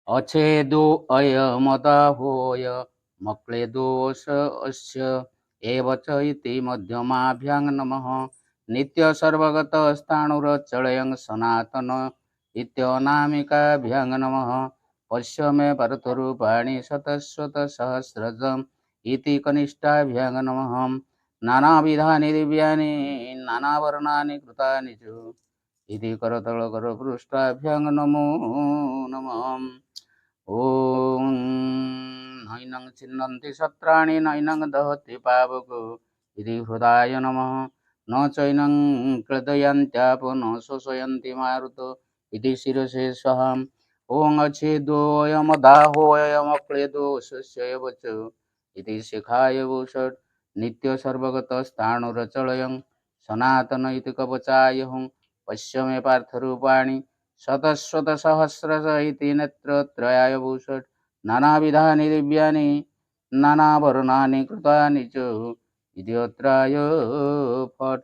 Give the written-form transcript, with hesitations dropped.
अछेदो अयमदाहोय मक्लेदोष अस्य एव च इति मध्यमाभ्यां नमः। नित्यसर्वगतस्थाणुरचलयं सनातन इत्यनामिकाभ्यां नमः। पश्य मे परतरूपाणि शतशतसहस्रजम् इति कनिष्ठाभ्यां नमः। नानाविधानि दिव्यानि नानावर्णानि कृतानि च इति करतलकरपृष्ठाभ्यां नमो नमः। ॐ नैनं छिन्दन्ति शस्त्राणि नैनं दहति पावक इति हृदाय नमः। न चैनं क्लेदयन्त्यापो न शोषयन्ति मारुत इति शिरसे स्वहम्। ॐ अच्छेदोऽयमदाहोऽयमक्लेदोषस्यैव च इति शिखाय वोषट्। नित्यसर्वगतस्थाणुरचलयं सनातन इति कवचाय हुं। पश्य मे पार्थरूपाणि शतशतसहस्रश इति नेत्रत्रयाय भूषट्। नानाविधानि दिव्यानि नानावर्णानि कृतानि च इति अत्राय फट्।